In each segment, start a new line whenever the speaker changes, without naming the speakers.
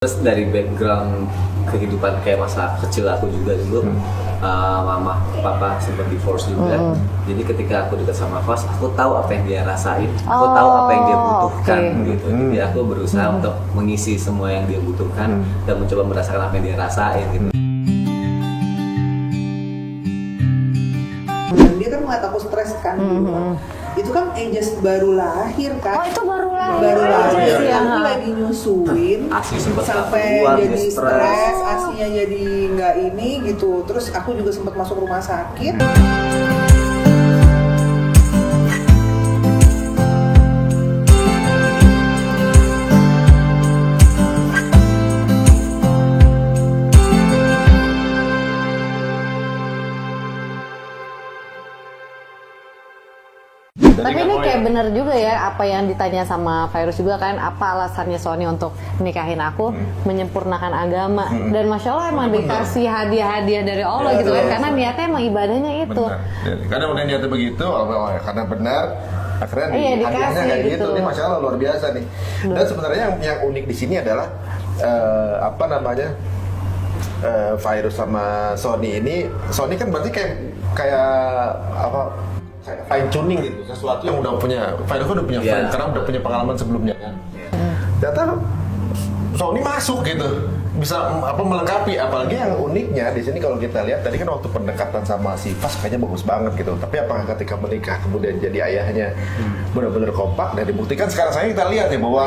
Terus dari background kehidupan kayak masa kecil aku juga dulu, mama papa sempat divorce juga. Jadi ketika aku dekat sama Fas, aku tahu apa yang dia rasain, aku tahu apa yang dia butuhkan gitu. Jadi aku berusaha untuk mengisi semua yang dia butuhkan dan mencoba merasakan apa yang dia rasain gitu.
Dia kan ngeliat aku stres kan dulu. Itu kan just baru lahir kan.
Oh, itu baru lahir.
Baru lahir.
Iya.
Aku lagi nyusuin
ASI sempat
sampai
keluar,
jadi
dia
stres, ASInya jadi nggak ini gitu. Terus aku juga sempat masuk rumah sakit.
Tapi ini kayak bener juga ya apa yang ditanya sama Virus juga kan, apa alasannya Sony untuk nikahin aku, menyempurnakan agama. Dan Masya Allah emang dikasih hadiah-hadiah dari Allah gitu kan, karena niatnya emang ibadahnya itu.
Benar. Karena udah niatnya begitu, karena benar akhirnya
Iya,
hadiahnya
dikasih
kayak gitu.
gitu.
Ini Masya Allah luar biasa nih. Dan sebenarnya yang unik di sini adalah apa namanya, Virus sama Sony ini. Sony kan berarti kayak apa, fine tuning gitu, sesuatu yang udah punya, Virus udah punya friend, karena udah punya pengalaman sebelumnya kan. Ternyata Sony masuk gitu, bisa melengkapi. Apalagi yang uniknya di sini kalau kita lihat tadi kan waktu pendekatan sama si Fas kayaknya bagus banget gitu. Tapi apakah ketika menikah kemudian jadi ayahnya benar-benar kompak, dan dibuktikan sekarang saya kita lihat ya bahwa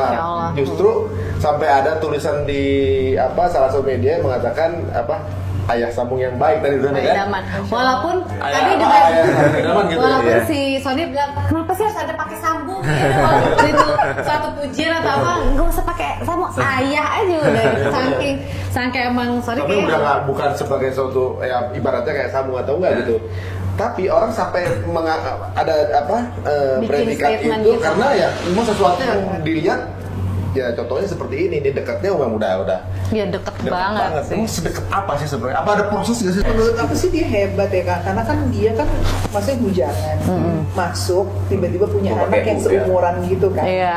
justru sampai ada tulisan di salah satu media yang mengatakan ayah sambung yang baik tadi itu kan.
Walaupun tadi juga walaupun si Sony bilang kenapa sih harus ada pakai sambung gitu. Walaupun itu satu pujian atau apa, nggak usah pakai sambung, ayah aja udah saking emang Sony.
Tapi udah nggak, bukan sebagai suatu ibaratnya kayak sambung atau enggak gitu. Tapi orang sampai ada predikat itu
gitu.
karena ya memang sesuatu yang dilihat. Ya contohnya seperti ini dekatnya udah
Ya deket banget sih.
Emang sedekat apa sih sebenarnya? Apa ada proses nggak sih?
Menurut aku sih dia hebat ya Kak, karena kan dia kan masih bujangan, masuk tiba-tiba punya anak yang seumuran gitu kan.
Iya.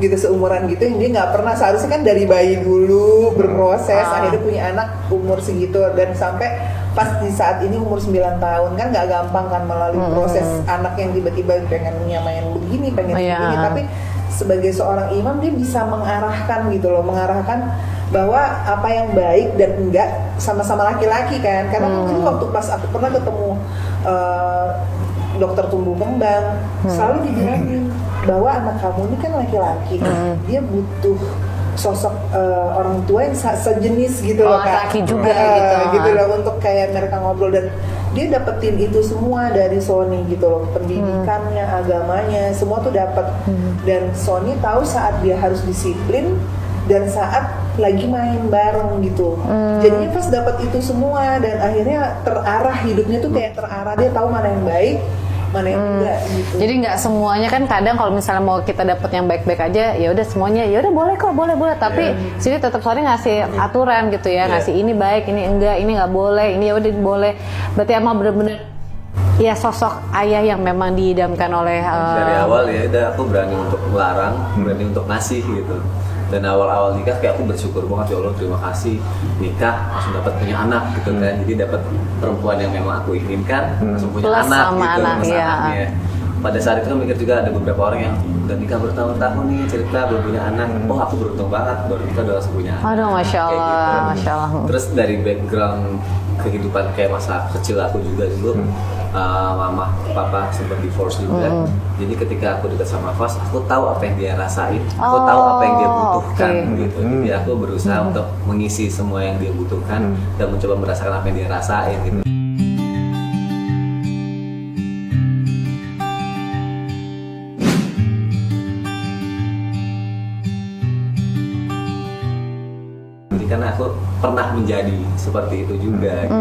Gitu seumuran gitu yang dia nggak pernah, seharusnya kan dari bayi dulu berproses akhirnya punya anak umur segitu, dan sampai pas di saat ini umur 9 tahun kan nggak gampang kan melalui proses anak yang tiba-tiba pengen nyamain begini, pengen begini, tapi sebagai seorang imam dia bisa mengarahkan gitu loh, mengarahkan bahwa apa yang baik dan enggak sama-sama laki-laki kan. Karena mungkin waktu pas aku pernah ketemu dokter tumbuh kembang, selalu dibilangin bahwa anak kamu ini kan laki-laki, dia butuh sosok orang tua yang sejenis gitu loh Kak.
Laki juga
gitu loh, untuk kayak mereka ngobrol, dan dia dapetin itu semua dari Sony gitu loh, pendidikannya, agamanya, semua tuh dapat. Dan Sony tahu saat dia harus disiplin dan saat lagi main bareng gitu. Jadinya pas dapat itu semua, dan akhirnya terarah hidupnya tuh kayak terarah, dia tahu mana yang baik, mana yang enggak gitu.
Jadi nggak semuanya kan, kadang kalau misalnya mau kita dapat yang baik-baik aja, ya udah semuanya ya udah boleh kok, boleh. Tapi sini tetap Sony ngasih aturan gitu ya, ngasih ini baik, ini enggak, ini nggak boleh, ini ya udah boleh. Berarti emang bener-bener ya sosok ayah yang memang diidamkan oleh
dari awal ya udah aku berani untuk melarang, berani untuk ngasih gitu. Dan awal-awal nikah kayak aku bersyukur banget, ya Allah terima kasih nikah langsung dapat punya anak gitu kan. Jadi dapat perempuan yang memang aku inginkan, langsung punya
Plus
anak
sama
gitu,
anak,
plus
iya.
anaknya. Pada saat itu kan mikir juga ada beberapa orang yang udah nikah bertahun-tahun nih, cerita belum punya anak. Oh aku beruntung banget baru nikah udah langsung punya anak.
Aduh, Masya Allah,
Kayak gitu.
Masya Allah.
Terus dari background kehidupan kayak masa kecil aku juga dulu, mama papa sempat divorce juga. Jadi ketika aku dekat sama Fas, aku tahu apa yang dia rasain, aku tahu apa yang dia butuhkan gitu. Jadi aku berusaha untuk mengisi semua yang dia butuhkan dan mencoba merasakan apa yang dia rasain gitu. Karena aku pernah menjadi seperti itu juga gitu.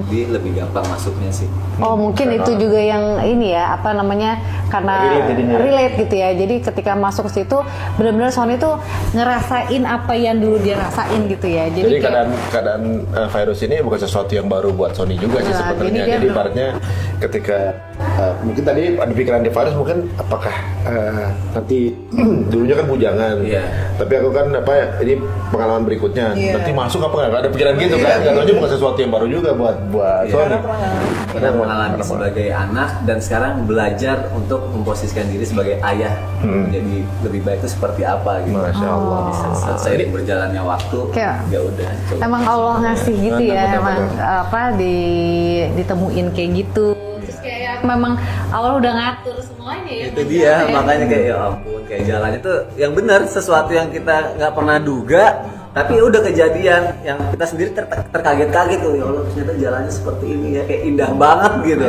Jadi lebih gampang masuknya sih.
Oh mungkin itu juga yang ini ya, apa namanya, karena relate gitu ya. Jadi ketika masuk ke situ benar-benar Sony tuh ngerasain apa yang dulu dia rasain gitu ya.
Jadi keadaan Virus ini bukan sesuatu yang baru buat Sony juga sih sebenarnya. Jadi ibaratnya ketika mungkin tadi ada pikiran di Faris mungkin apakah nanti dulunya kan bujangan,
Iya.
tapi aku kan apa ya, ini pengalaman berikutnya,
Iya.
nanti masuk apa nggak ada pikiran gitu kan? Nggak tahu bukan sesuatu yang baru juga buat
Iya.
Sony.
Kita mengalami sebagai anak dan sekarang belajar untuk memposisikan diri sebagai ayah menjadi lebih baik itu seperti apa gitu.
Masya Allah.
Seiring berjalannya waktu,
Kayak-
ya udah. coba.
Emang Allah ngasih gitu ya,
Benar,
emang
benar.
apa ditemuin kayak gitu. Terus kayak memang Allah udah ngatur semuanya ya.
Itu dia, makanya kayak ya ampun, kayak jalannya tuh yang benar, sesuatu yang kita nggak pernah duga, tapi udah kejadian yang kita sendiri terkaget-kaget tuh, ya Allah ternyata jalannya seperti ini ya, kayak indah banget gitu.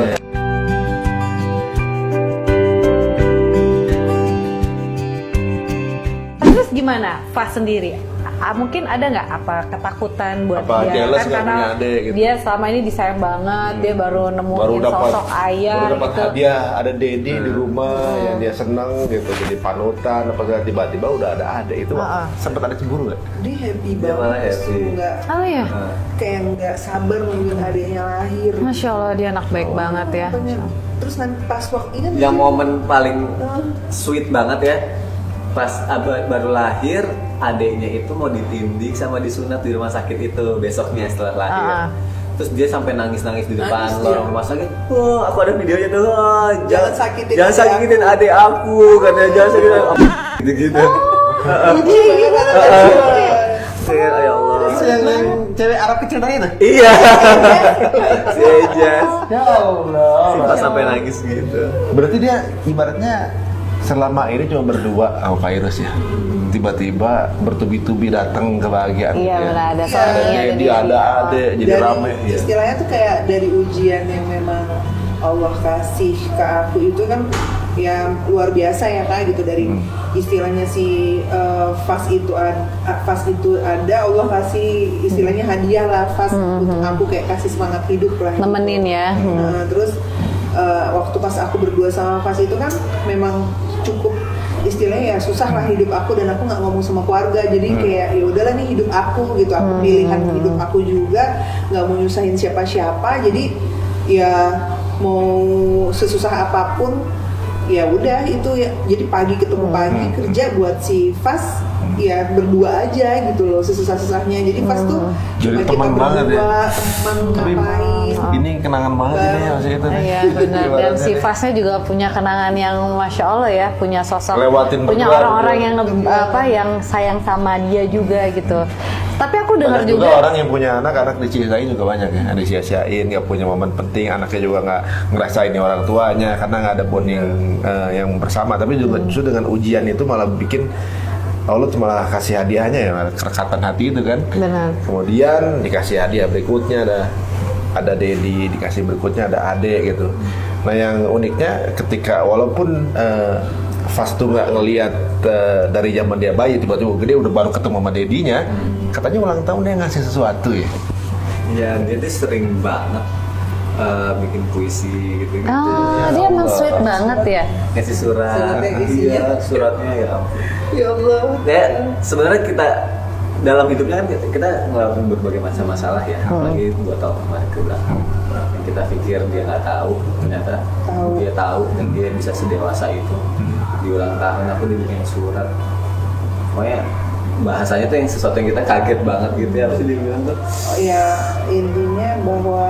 Terus gimana Fas sendiri? Mungkin ada nggak apa ketakutan buat
Apa
dia?
jealous
Kan
nggak
karena
punya adik gitu?
dia selama ini disayang banget, dia baru nemuin sosok ayah
baru dapat
gitu.
hadiah, ada Dedi di rumah yang dia senang gitu, jadi panutan apa segala, tiba-tiba udah ada adik itu. Sempat ada cemburu nggak?
Dia happy
Dia malah
banget,
happy.
nggak
Oh iya,
kayak nggak sabar nungguin adiknya lahir.
Masya Allah dia anak baik banget ya.
Makanya, terus nanti pas waktu ini
Yang momen paling sweet banget ya, pas baru lahir, adiknya itu mau ditindih sama disunat di rumah sakit itu besoknya setelah lahir. Terus dia sampai nangis-nangis di depan
Nangis
lorong
dia.
rumah sakit. Wah, aku ada videonya tuh. Wah,
Jangan sakitin
jangan
adik
sakitin adik aku, katanya jangan sakitin adik aku. Gitu-gitu. Kayak, ya Allah.
Itu yang cewek Arab kecil tadi itu?
Iya. Si Ejas.
Ya Allah.
Pas sampai nangis gitu.
Berarti dia ibaratnya selama ini cuma berdua sama Virus ya. Tiba-tiba bertubi-tubi datang kebahagiaan.
Iya,
ya.
benar, ada
Iya.
suaminya,
Dia ada adek, jadi
dari,
rame. Ya.
istilahnya tuh kayak dari ujian yang memang Allah kasih ke aku itu kan yang luar biasa ya Kak gitu, dari istilahnya si Fas itu ada Allah kasih istilahnya hadiah lah Fas untuk aku, kayak kasih semangat hidup lah gitu.
nemenin ya.
Nah, terus waktu pas aku berdua sama Fas itu kan memang cukup istilahnya ya susah lah hidup aku, dan aku nggak ngomong sama keluarga, jadi kayak ya udahlah nih hidup aku gitu, aku pilihan hidup aku juga, nggak mau nyusahin siapa-siapa, jadi ya mau sesusah apapun ya udah itu ya, jadi pagi ketemu pagi kerja buat si Fas ya berdua aja gitu loh, sesusah-susahnya. Jadi Fas tuh
Jadi
cuma
teman
kita
banget ya.
berdua, teman ngapain.
Ini kenangan banget ini masih itu nih.
Iya benar, dan si Fasnya juga punya kenangan yang masya Allah ya, punya sosok,
Lewatin
punya
berdua,
orang-orang
berdua.
yang yang sayang sama dia juga gitu. Tapi aku dengar
Banyak juga
juga,
orang yang punya anak disia-siain juga banyak ya. Ada sia-siain, nggak punya momen penting, anaknya juga nggak ngerasain orang tuanya karena nggak ada bonding yang bersama. Tapi juga justru dengan ujian itu malah bikin Allah malah kasih hadiahnya ya, kerekatan hati itu kan.
benar.
Kemudian dikasih hadiah berikutnya ada Dedi, dikasih berikutnya ada Ade gitu. Nah yang uniknya ketika walaupun Fas tuh nggak ngelihat dari zaman dia bayi, tiba-tiba gede udah baru ketemu sama Dedinya, katanya ulang tahun dia ngasih sesuatu ya.
Ya, dia tuh sering banget bikin puisi gitu-gitu.
Oh, dia emang sweet banget ya.
Ngasih surat.
Suratnya isinya.
Iya, suratnya ya ampun.
Ya Allah.
Ya, sebenarnya kita dalam hidupnya kan kita ngelakuin berbagai macam masalah ya, apalagi 2 tahun kemarin ke belakang. Yang kita pikir dia nggak tahu, ternyata dia tahu dan dia bisa sedewasa itu. Di ulang tahun aku dibikin surat. Pokoknya bahasanya tuh yang sesuatu yang kita kaget banget gitu ya, pasti dia bilang tuh.
Oh, ya intinya bahwa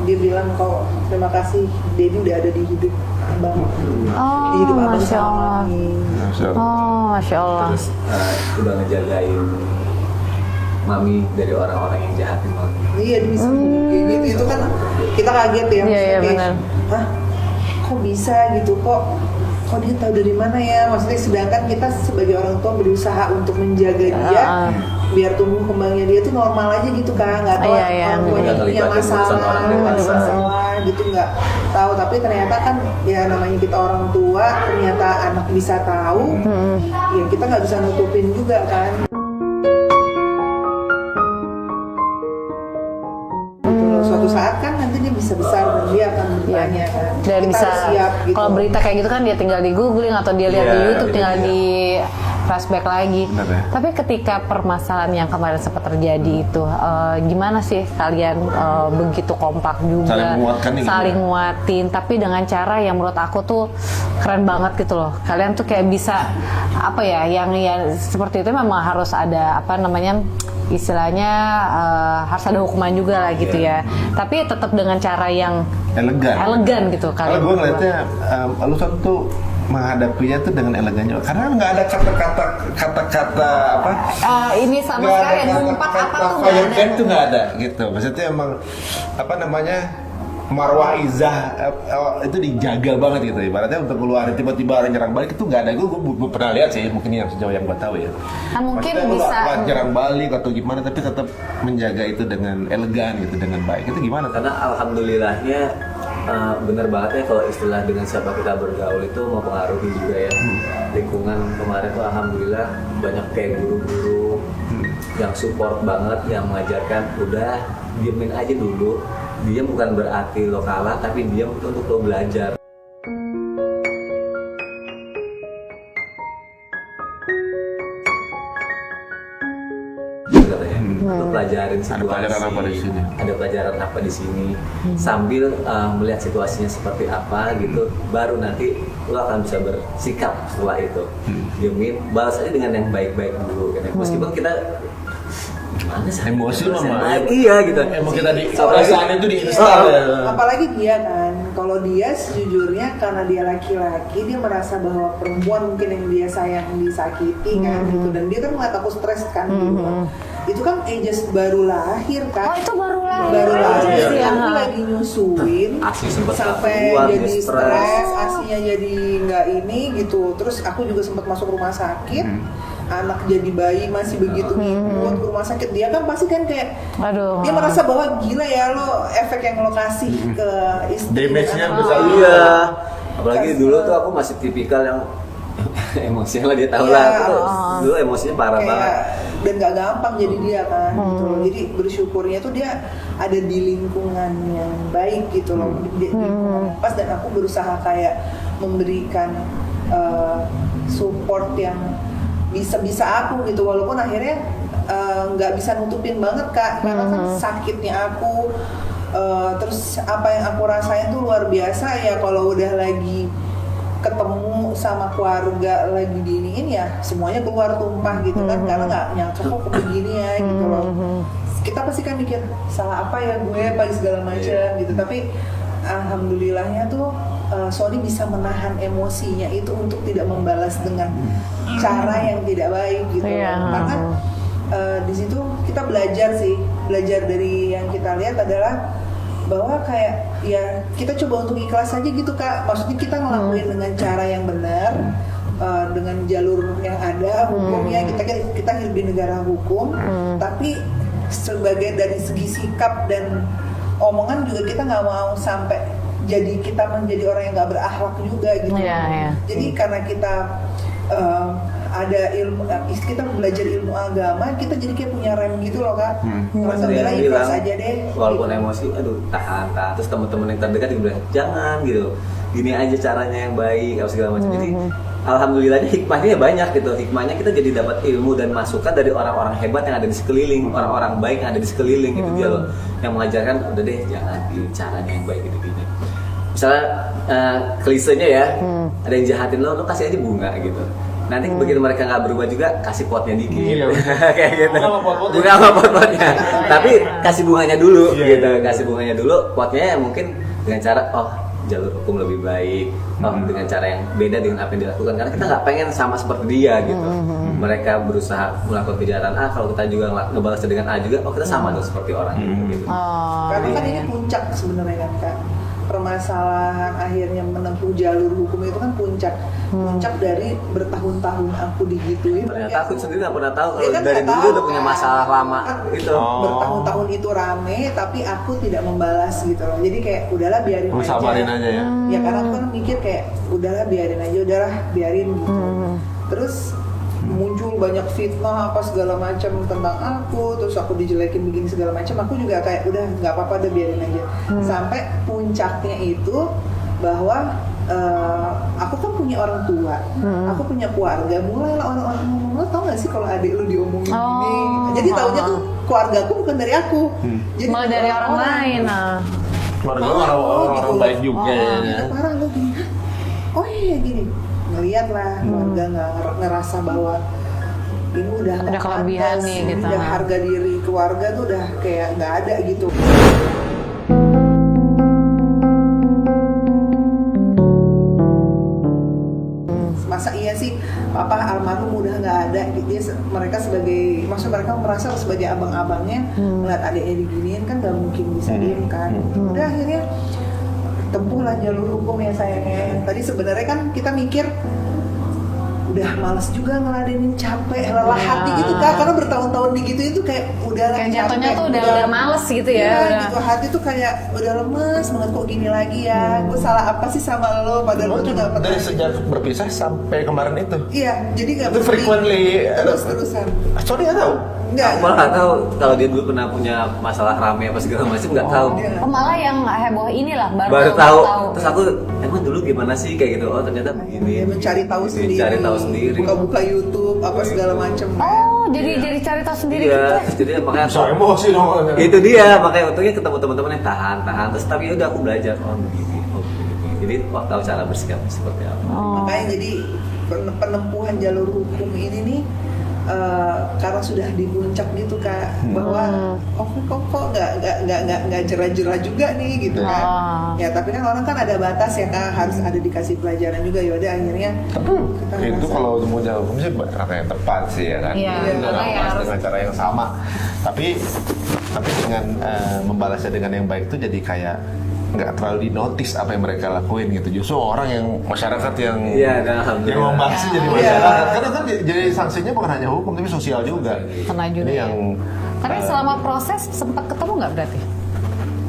dia bilang kok terima kasih Dedi udah ada di hidup abang, di hidup
Oh,
abang
masya
sama
Allah.
Mami.
Oh, masya Allah.
Terus udah ngejagain Mami dari orang-orang yang jahatin Mami.
Iya dia bisa kayak gitu, itu kan kita kaget ya,
Iya,
maksudnya
iya,
kayak,
benar.
hah kok bisa gitu, kok dia tahu dari mana ya, maksudnya sedangkan kita sebagai orang tua berusaha untuk menjaga dia biar tumbuh kembangnya dia tuh normal aja gitu kan, nggak tahu
Iya, iya.
orang tuanya
Nggak
punya
ngelibatin urusan
masalah,
orang
ada
dewasa.
masalah gitu, nggak tahu, tapi ternyata kan ya namanya kita orang tua, ternyata anak bisa tahu, ya kita nggak bisa nutupin juga kan. Suatu saat kan nanti dia bisa besar dan dia akan bertanya kan.
Dan
Kita
bisa
harus siap gitu.
kalau berita kayak gitu kan dia tinggal di googling atau dia lihat
Iya,
di YouTube, tinggal
iya.
di flashback lagi.
Benar ya.
Tapi ketika permasalahan yang kemarin sempat terjadi itu, gimana sih kalian begitu kompak juga,
Saling menguatkan nih,
saling
gitu ya?
nguatin, tapi dengan cara yang menurut aku tuh keren banget gitu loh. Kalian tuh kayak bisa apa ya, yang seperti itu memang harus ada apa namanya, istilahnya harus ada hukuman juga lah gitu ya. Tapi tetap dengan cara yang elegan gitu
Kalau
kalian.
gue ngeliatnya lu tuh menghadapinya tuh dengan elegannya, karena nggak ada kata-kata apa
Ini sama
nggak
sekali
ada
ngumpat apa
kata-kata
tuh nggak ada.
violent tuh nggak ada gitu. Maksudnya emang apa namanya, marwah izah itu dijaga banget gitu. Ibaratnya untuk keluar tiba-tiba orang nyerang balik itu nggak ada. Gue pernah lihat sih, mungkin yang sejauh yang gue tahu ya.
Kan mungkin
Maksudnya lu
bisa
nggak nyerang balik atau gimana, tapi tetap menjaga itu dengan elegan gitu, dengan baik. Itu gimana?
Karena alhamdulillahnya bener banget ya kalau istilah dengan siapa kita bergaul itu mempengaruhi juga ya. Lingkungan kemarin tuh alhamdulillah banyak kayak guru-guru yang support banget, yang mengajarkan udah diemin aja dulu. Diam bukan berarti lo kalah, tapi diam untuk lo belajar. Lo pelajarin situasi.
Ada pelajaran apa di sini?
Ada pelajaran apa di sini? Sambil melihat situasinya seperti apa gitu, baru nanti lo akan bisa bersikap setelah itu. Diemin, balas aja dengan yang baik-baik dulu. Kan? Meskipun kita gimana sih?
Emosi mah,
Baik, iya gitu.
Emang kita di
Apalagi-
perasaan itu di instan ya.
Apalagi dia kan, kalau dia sejujurnya karena dia laki-laki, dia merasa bahwa perempuan mungkin yang dia sayang disakiti kan gitu, dan dia kan ngeliat aku stres kan gitu. Itu kan ages baru lahir
Oh
kan.
itu baru lahir.
Baru lahir,
Iya.
aku lagi nyusuin
Asi sempat
sampai
keluar,
jadi
dia
stres, asinya jadi nggak ini gitu. Terus aku juga sempat masuk rumah sakit, anak jadi bayi masih begitu ngikut ke rumah sakit. Dia kan pasti kan kayak
Aduh.
dia merasa bahwa gila ya lo, efek yang lo kasih ke istri.
Damage-nya
dan
besar.
anak.
Iya. Apalagi dulu tuh aku masih tipikal yang emosinya lah, dia tahu
Iya.
lah. Aku dulu emosinya parah
Kayak,
banget.
dan gak gampang jadi dia kan gitu loh. Jadi bersyukurnya tuh dia ada di lingkungan yang baik gitu loh, di lingkungan yang pas, dan aku berusaha kayak memberikan support yang bisa aku gitu, walaupun akhirnya nggak bisa nutupin banget Kak, karena kan sakitnya aku, terus apa yang aku rasain tuh luar biasa ya. Kalau udah lagi ketemu sama keluarga lagi diiniin ya semuanya keluar tumpah gitu kan, karena nggak nyangka kok begini ya gitu loh. Kita pasti kan mikir salah apa ya gue pagi segala macam gitu, tapi alhamdulillahnya tuh Sony bisa menahan emosinya itu untuk tidak membalas dengan cara yang tidak baik gitu.
Iya.
Karena di situ kita belajar dari yang kita lihat adalah bahwa kayak ya kita coba untuk ikhlas aja gitu Kak. Maksudnya kita ngelakuin dengan cara yang benar, dengan jalur yang ada hukumnya. Kita hidup di negara hukum, tapi sebagai dari segi sikap dan omongan juga kita nggak mau sampai jadi kita menjadi orang yang nggak berakhlak juga gitu.
Iya, iya.
Jadi karena kita ada ilmu, kita belajar ilmu agama, kita jadi kayak punya rem gitu loh Kak. Merasa
Ada
bela
yang
ikhlas
bilang,
aja deh.
walaupun
gitu.
emosi, aduh tahan. Terus teman-teman yang terdekat juga bilang jangan gitu, gini aja caranya yang baik, apa segala macam. Jadi alhamdulillahnya hikmahnya banyak gitu. Hikmahnya kita jadi dapat ilmu dan masukan dari orang-orang hebat yang ada di sekeliling, orang-orang baik yang ada di sekeliling gitu dia loh, yang mengajarkan udah deh jangan, gini caranya yang baik gitu gini. Misalnya klisenya ya, ada yang jahatin lo kasih aja bunga gitu. Nanti begitu mereka nggak berubah juga, kasih potnya dikit.
Iya,
Kayak gitu.
Bunga sama pot-potnya.
Bunga sama pot-potnya. Tapi kasih bunganya dulu gitu. Kasih bunganya dulu, potnya ya mungkin dengan cara jalur hukum lebih baik, dengan cara yang beda dengan apa yang dilakukan. Karena kita nggak pengen sama seperti dia gitu. Mereka berusaha melakukan kejahatan A, kalau kita juga ngebalasnya dengan A juga, kita sama dong seperti orang gitu.
Karena kan ini puncak sebenarnya kan Kak. Permasalahan akhirnya menempuh jalur hukum itu kan puncak dari bertahun-tahun aku digituin.
Ternyata aku sendiri nggak pernah tahu
Dia
kalau
kan
dari
nggak
dulu
tahu
udah punya
kan.
masalah lama
Kan
gitu.
bertahun-tahun itu rame, tapi aku tidak membalas gitu loh. Jadi kayak udahlah biarin
Lu
aja.
sabarin aja ya.
Ya karena aku kan mikir kayak udahlah biarin gitu. Terus muncul banyak fitnah apa segala macam tentang aku, terus aku dijelekin begini segala macam. Aku juga kayak udah nggak apa-apa, udah biarin aja. Sampai puncaknya itu bahwa aku kan punya orang tua, aku punya keluarga, mulailah orang-orang ngomong, lo tau gak sih kalau adik lu diomongin gini, jadi taunya tuh keluarga aku bukan dari aku, jadi
Malah dari orang lain. Nah.
Keluarga
Parah lo,
orang
gitu
baik
loh.
juga ya.
Gitu, parah lo gini. Oh iya gini, ngeliat lah keluarga nggak ngerasa bahwa ini udah nggak
kelebihan
pantas,
nih, gitu.
udah harga diri keluarga tuh udah kayak nggak ada gitu. Masa iya sih papa almarhum udah nggak ada, mereka sebagai, maksud mereka merasa sebagai abang-abangnya ngeliat adiknya diginiin kan nggak mungkin bisa diem kan. Udah akhirnya tempuhlah jalur hukum ya sayangnya. Tadi sebenarnya kan kita mikir udah males juga ngeladenin, capek, lelah hati gitu kan, karena bertahun-tahun digitu itu kayak udah
Kayak jatuhnya tuh udah males gitu ya. Udah.
gitu, hati tuh kayak udah lemes banget, kok gini lagi ya, gue salah apa sih sama lo, padahal
Oh,
lo tuh nggak pernah.
dari sejak berpisah sampai kemarin itu.
Iya, jadi nggak
Itu frequently
terus-terusan.
Sorry nggak tahu.
Enggak,
Aku malah nggak tahu kalau dia dulu pernah punya masalah rame apa segala macam, nggak tahu.
Dia-
Oh, malah yang heboh inilah
Baru tahu. Terus aku emang dulu gimana sih kayak gitu? Oh ternyata begini.
dia mencari tahu
Begini,
sendiri,
Cari tahu sendiri.
buka-buka YouTube apa segala macem.
Oh, jadi cari tahu sendiri
Iya,
gitu.
terus jadi makanya
So emosi dong.
itu dia, makanya untungnya ketemu teman-teman yang tahan terus tapi ya udah aku belajar begini, begini. Jadi tahu cara bersikap seperti apa.
Makanya jadi penempuhan jalur hukum ini nih karena sudah di puncak gitu kak, bahwa kok nggak jerah-jerah juga nih gitu kan. Ya tapi kan orang kan ada batas ya kak, harus ada dikasih pelajaran juga. Yaudah akhirnya kita
Itu
ngerasa-
kalau mau jawab hukum sih cara yang tepat sih ya kan.
Iya,
Dengan
makanya harus-
dengan cara yang sama. Tapi dengan membalasnya dengan yang baik itu jadi kayak nggak terlalu dinotis apa yang mereka lakuin gitu. Justru orang yang masyarakat yang
Iya, dan alhamdulillah.
yang membahas jadi
Iya.
masyarakat. Karena kan jadi sanksinya bukan hanya hukum tapi sosial juga.
Kena juga
Ini
ya.
yang
Tapi selama proses sempat ketemu nggak berarti?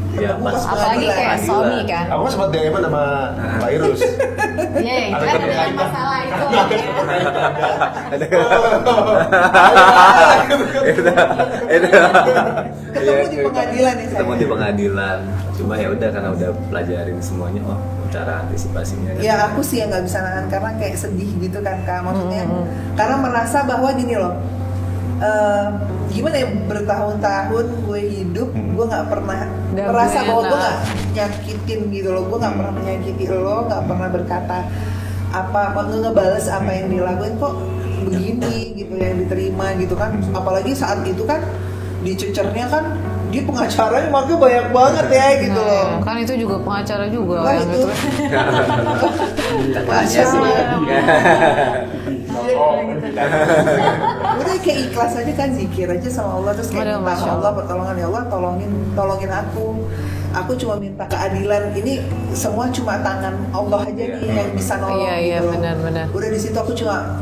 Iya, pas
Apalagi kayak
pengadilan.
Sony kan.
aku sempat DM sama Mbak Irus.
Iya,
Ada
kan
kaitannya.
ada masalah itu.
ketemu di pengadilan ya saya.
Ketemu di pengadilan. Cuma ya udah karena udah pelajarin semuanya, oh cara antisipasinya.
Ya aku sih yang nggak bisa nahan karena kayak sedih gitu kan kak, maksudnya karena merasa bahwa gini loh, gimana ya, bertahun-tahun gue hidup gue nggak pernah
Gak
merasa
gue
bahwa gue
enak.
nggak nyakitin gitu loh, gue nggak pernah menyakiti lo, nggak pernah berkata apa ngebales apa yang dilakuin, kok begini gitu yang diterima gitu kan. Apalagi saat itu kan dicecernya kan dia pengacaranya makanya banyak banget ya gitu loh.
Nah, kan itu juga pengacara juga
Wah
yang
itu
Katanya sih.
udah kayak ikhlas aja kan, zikir aja sama Allah, terus kayak
Aduh,
minta
Masya
sama Allah
Allah.
pertolongan, ya Allah tolongin aku cuma minta keadilan, ini semua cuma tangan Allah aja nih yang bisa nolong.
Iya, iya,
gitu loh.
benar.
Udah di situ aku cuma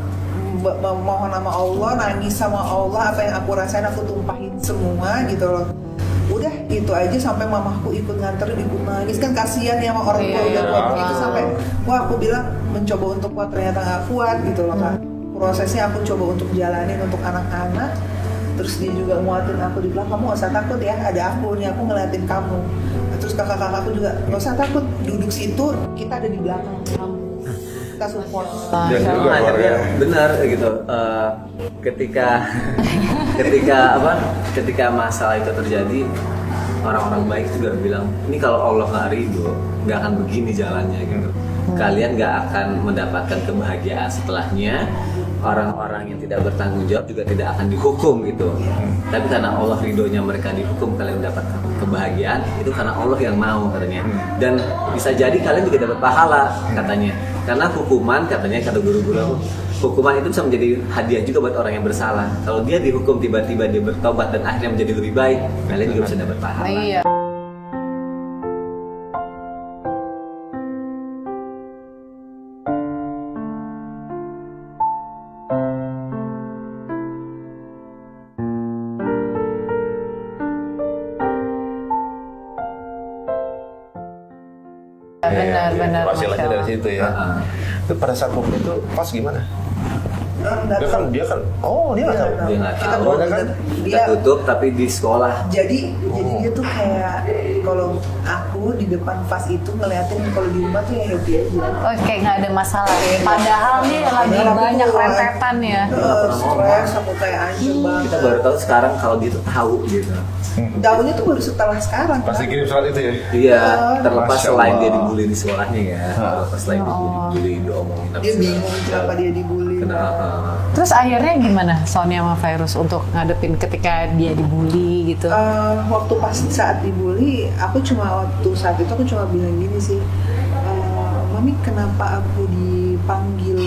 mohon sama Allah, nangis sama Allah, apa yang aku rasain aku tumpahin semua gitu loh. Udah itu aja sampai mamaku ikut nganterin, ikut nangis kan, kasihan ya sama orang tua
Iya,
udah kuat
iya.
begitu, sampai wah aku bilang mencoba untuk kuat ternyata nggak kuat gitu loh kak. Prosesnya aku coba untuk jalanin untuk anak-anak, terus dia juga nguatin aku, dibilang kamu gak usah takut ya, ada aku nih, aku ngeliatin kamu. Terus kakak-kakakku juga gak usah takut, duduk situ kita ada di belakang kamu, kita support.
Dan
Masya
juga
Allah.
keluarga.
Benar gitu. Ketika masalah itu terjadi, orang-orang baik juga bilang, ini kalau Allah nggak ridho, nggak akan begini jalannya gitu. Kalian nggak akan mendapatkan kebahagiaan setelahnya. Orang-orang yang tidak bertanggung jawab juga tidak akan dihukum gitu. Tapi karena Allah ridhonya mereka dihukum, kalian mendapat kebahagiaan itu karena Allah yang mau katanya. Dan bisa jadi kalian juga dapat pahala katanya. Karena hukuman katanya, kata guru-guru aku, hukuman itu bisa menjadi hadiah juga buat orang yang bersalah. Kalau dia dihukum tiba-tiba dia bertobat dan akhirnya menjadi lebih baik, kalian juga bisa dapat pahala.
Iya. Benar.
Hasilnya
Masya
dari
Allah.
situ ya. Itu pada saat waktu itu pas gimana?
nggak
Dia kan
tahu.
dia kan dia nggak tahu.
Dia nggak
Kita
tahu.
bawa
Kan?
Kita tutup tapi di sekolah.
jadi dia tuh kayak kalau aku di depan Fas itu ngeliatin kalau di rumah tuh ya happy aja.
Oh, kayak nggak ada masalah. Padahal nih lagi
Padahal aku
banyak
tuh,
rentetan ya.
Stres aku kayak anjir banget.
Kita baru tahu sekarang kalau dia tuh tahu gitu.
Tahunya tuh baru setelah sekarang.
Pasti
kan?
kirim surat itu ya.
Iya, terlepas
Masya
selain
Allah.
dia dibully di sekolahnya ya, terlepas selain dibully, diomongin.
Dia bingung kenapa dia dibully.
Kenapa?
Terus akhirnya gimana Sony sama Virus untuk ngadepin ketika dia dibully gitu?
Waktu pas saat dibully, waktu saat itu aku cuma bilang gini sih, Mami kenapa aku dipanggil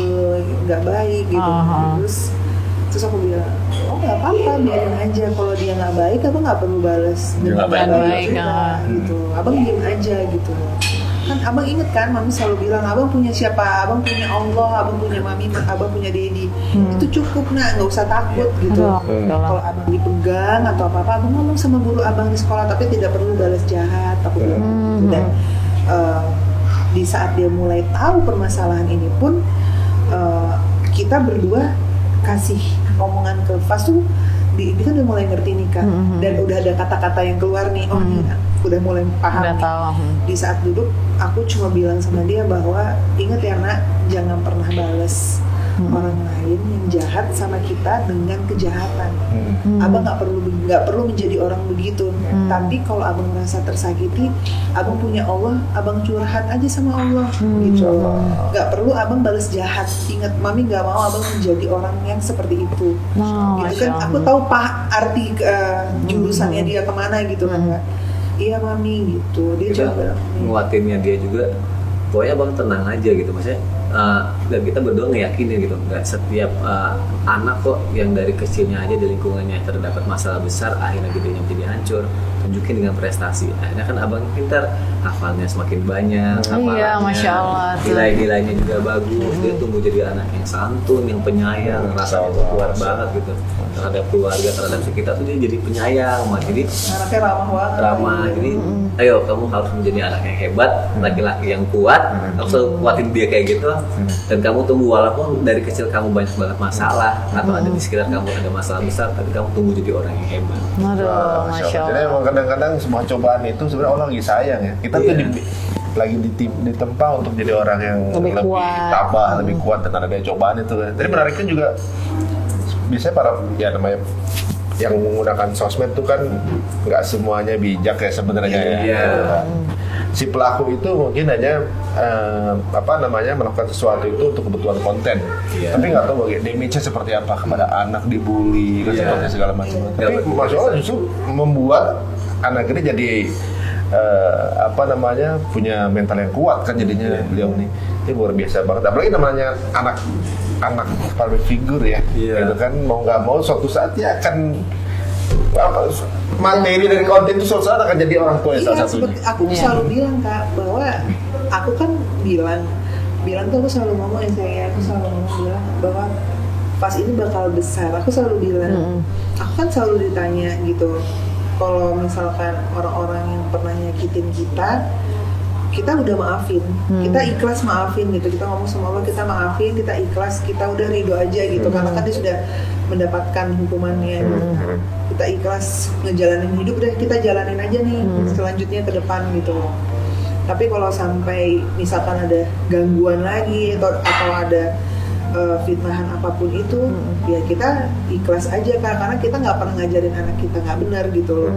nggak baik gitu. Terus aku bilang, oh nggak apa-apa, biarin aja. Kalau dia nggak baik, abang nggak perlu balas
Dia nggak
dengan
baik,
kita,
ya.
gitu. Abang diem aja gitu. Kan abang inget kan, mami selalu bilang, abang punya siapa? Abang punya Allah, abang punya mami, abang punya Dedi. Itu cukup nak, nggak usah takut gitu. Kalau abang dipegang atau apa-apa, abang ngomong sama guru abang di sekolah, tapi tidak perlu balas jahat. Aku bilang gitu. Dan di saat dia mulai tahu permasalahan ini pun, kita berdua kasih omongan ke Fas tuh, dia kan udah mulai ngerti nih Kak, dan udah ada kata-kata yang keluar nih, oh nih udah mulai paham
Udah
nih.
tahu.
Di saat duduk aku cuma bilang sama dia bahwa ingat ya nak, jangan pernah bales orang lain yang jahat sama kita dengan kejahatan. Abang nggak perlu menjadi orang begitu. Tapi kalau abang merasa tersakiti, abang punya Allah, abang curhat aja sama Allah gitu. Nggak perlu abang balas jahat. Ingat, mami nggak mau abang menjadi orang yang seperti itu. Gitu kan, aku tahu arti jurusannya dia kemana gitu kan Kak. Iya mami gitu. Dia
Kita
cuma bilang,
nguatinnya dia juga, pokoknya bang tenang aja gitu, maksudnya. Dan kita berdua ngeyakinin gitu, nggak setiap anak kok yang dari kecilnya aja di lingkungannya terdapat masalah besar akhirnya gedenya menjadi hancur. Tunjukin dengan prestasi, akhirnya kan abang pintar, hafalnya semakin banyak,
Iya, Masya Allah tuh.
nilai-nilainya juga bagus. Dia tumbuh jadi anak yang santun, yang penyayang, rasanya tuh kuat banget gitu terhadap keluarga, terhadap sekitar tuh dia jadi penyayang, jadi
anaknya ramah banget.
ramah. Jadi ayo kamu harus menjadi anak yang hebat, laki-laki yang kuat. Kamu selalu kuatin dia kayak gitu, dan kamu tunggu walaupun dari kecil kamu banyak banget masalah atau ada di sekitar kamu ada masalah besar, tapi kamu tunggu jadi orang yang hebat.
Aduh, Masya
Jadi
Allah.
emang kadang-kadang semua cobaan itu sebenarnya Allah lagi sayang ya. Kita tuh lagi ditempa untuk jadi orang yang
Lebih kuat.
tabah, lebih kuat dan ada cobaan itu kan. Jadi menariknya juga biasanya para namanya yang menggunakan sosmed tuh kan nggak semuanya bijak ya sebenarnya ya.
Iya.
Si pelaku itu mungkin hanya melakukan sesuatu itu untuk kebutuhan konten, tapi nggak tahu damage-nya seperti apa kepada anak dibully dan seperti segala macam. Tapi Masya Allah justru membuat anak ini jadi punya mental yang kuat kan jadinya beliau nih. Ini luar biasa banget. Apalagi namanya anak public figure ya, gitu kan mau nggak mau suatu saat ya akan materi dari konten itu suatu saat akan jadi orang tua
Iya,
salah satunya.
seperti aku selalu bilang Kak, bahwa aku kan bilang tuh aku selalu ngomong aku selalu ngomong bilang bahwa pas ini bakal besar. Aku selalu bilang, aku kan selalu ditanya gitu, kalau misalkan orang-orang yang pernah nyakitin kita udah maafin, kita ikhlas maafin gitu, kita ngomong sama Allah, kita maafin, kita ikhlas, kita udah ridho aja gitu, karena kan dia sudah mendapatkan hukumannya. Kita ikhlas ngejalanin hidup, udah kita jalanin aja nih selanjutnya ke depan gitu. Tapi kalau sampai misalkan ada gangguan lagi atau ada fitnahan apapun itu, ya kita ikhlas aja Kak, karena kita nggak pernah ngajarin anak kita nggak benar gitu loh.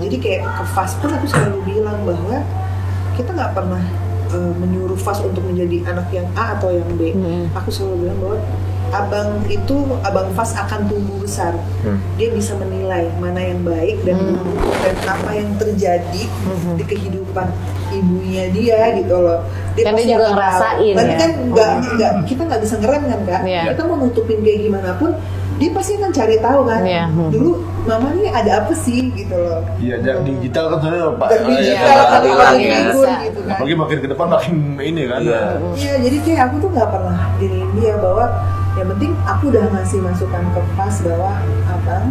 Jadi kayak ke Fas pun aku selalu bilang bahwa kita nggak pernah menyuruh Fas untuk menjadi anak yang A atau yang B. Aku selalu bilang bahwa abang Fas akan tumbuh besar. Dia bisa menilai mana yang baik dan apa yang terjadi di kehidupan ibunya dia gitu loh.
Kan
pasti
dia juga
akan tahu.
ngerasain
Tapi
ya.
kan kita nggak bisa ngerem kan Kak.
Iya.
Kita mau nutupin kayak gimana pun, dia pasti akan cari tahu kan.
Iya.
Dulu mama ini ada apa sih gitu loh.
Iya, digital kan sebenarnya Pak.
Digital tapi
iya,
makin
iya.
ngikut gitu kan.
Apalagi makin ke depan makin ini kan.
Iya, jadi kayak aku tuh nggak pernah diriin dia bahwa yang penting aku udah ngasih masukan ke Fas bahwa abang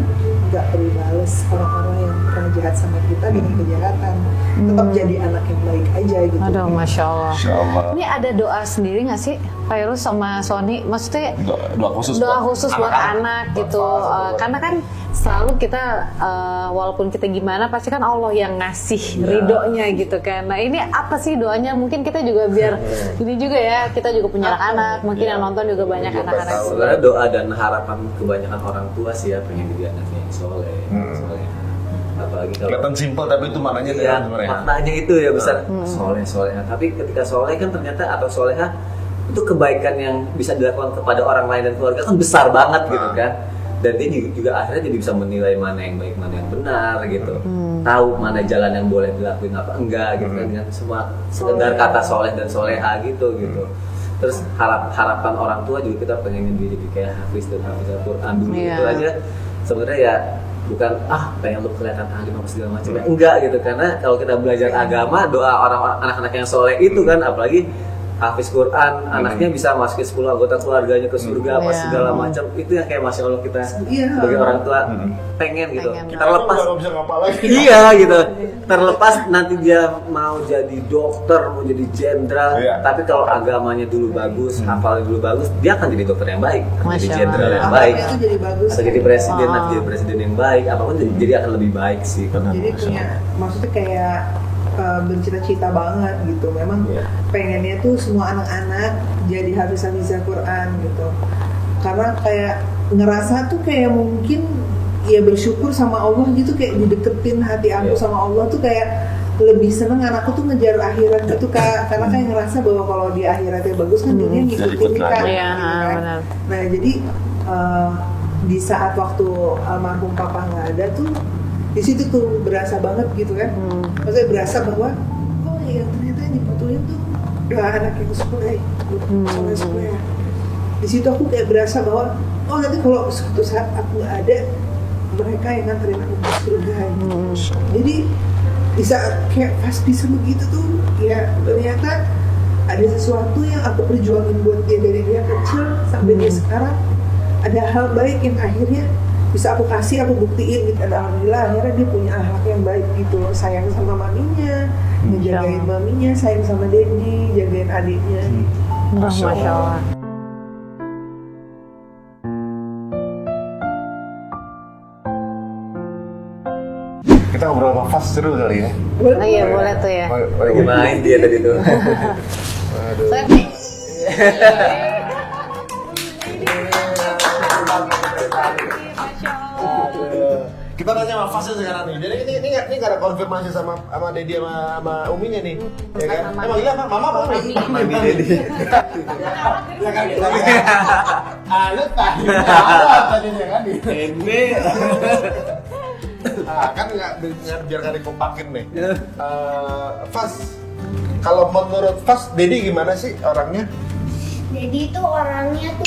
gak perlu bales orang-orang yang pernah jahat sama kita dengan kejahatan. Tetap jadi anak yang baik aja gitu.
Aduh, Masya Allah.
Insya Allah.
Ini ada doa sendiri nggak sih, Fairuz sama Sony? Maksudnya
Doa khusus
doa khusus buat anak gitu. Karena kan selalu kita walaupun kita gimana pasti kan Allah yang ngasih ridhonya gitu kan. Nah ini apa sih doanya? Mungkin kita juga biar ini juga ya, kita juga punya anak-anak. Mungkin yang nonton juga banyak anak-anak.
Sebenarnya doa dan harapan kebanyakan orang tua sih ya pengen jadi anaknya yang soleh, soleh. Apalagi kalau
Kelihatan simpel tapi itu maknanya
iya,
sebenarnya.
maknanya itu ya besar soleh soleha. Tapi ketika soleh kan ternyata atau soleha itu kebaikan yang bisa dilakukan kepada orang lain dan keluarga kan besar banget gitu kan. Dan dia juga akhirnya jadi bisa menilai mana yang baik mana yang benar gitu. Tahu mana jalan yang boleh dilakuin apa enggak gitu kan dengan semua sekedar kata soleh dan soleha gitu gitu. Terus harapan orang tua juga kita pengen dia jadi kayak Hafiz dan Hafizah Quran dulu gitu aja. Sebenarnya ya bukan pengen lu kelihatan alim apa segala macam enggak gitu, karena kalau kita belajar agama doa orang anak-anak yang soleh itu kan apalagi Hafiz Quran anaknya bisa masukin 10 anggota keluarganya ke surga apa segala macam, itu yang kayak Masya Allah kita sebagai orang tua pengen gitu. Terlepas
Nggak bisa ngapa lagi.
iya gitu, terlepas nanti dia mau jadi dokter mau jadi jenderal, tapi kalau agamanya dulu bagus, hafalnya dulu bagus, dia akan jadi dokter yang baik, akan jadi jenderal yang baik,
Itu jadi bagus.
atau jadi presiden, nanti jadi presiden yang baik, apapun jadi akan lebih baik sih.
Jadi punya maksudnya kayak bercita-cita banget gitu. Memang pengennya tuh semua anak-anak jadi hafiz-hafizah Quran gitu. Karena kayak ngerasa tuh kayak mungkin ya bersyukur sama Allah gitu, kayak dideketin hati aku sama Allah tuh kayak lebih seneng anakku tuh ngejar akhirat gitu Kak. Karena kayak ngerasa bahwa kalau di akhiratnya bagus kan dunia ngikutin nih Kak. Gitu kan. Nah jadi di saat waktu almarhum papa nggak ada tuh, di situ tuh berasa banget gitu kan. Maksudnya berasa bahwa oh ya ternyata yang dibutuhin tuh doa anak yang soleh, soleh. Di situ aku kayak berasa bahwa oh nanti kalau suatu saat aku nggak ada, mereka yang nganterin aku ke surga gitu. Jadi di saat kayak pas bisa begitu tuh ya ternyata ada sesuatu yang aku perjuangin buat dia dari dia kecil sampai dia sekarang, ada hal baik yang akhirnya bisa aku kasih, aku buktiin gitu. Dan alhamdulillah akhirnya dia punya akhlak yang baik gitu, sayang sama maminya, ngejagain maminya, sayang sama Denny, jagain adiknya.
Masya Allah.
Kita ngobrol sama Fas seru kali ya.
Oh iya boleh tuh ya.
Lagi main dia tadi tuh.
Kita tanya sama Fasnya sekarang nih. Jadi ini nggak ada konfirmasi sama Dedi sama Uminya nih, ya kan? Emang iya apa? Mama apa Umi?
Mami Dedi.
Ya kan? Lu tadi apa tadinya kan?
Ini.
Kan nggak biar nggak dikompakin nih. Fas, kalau menurut Fas, Dedi gimana sih orangnya?
Jadi itu orangnya tuh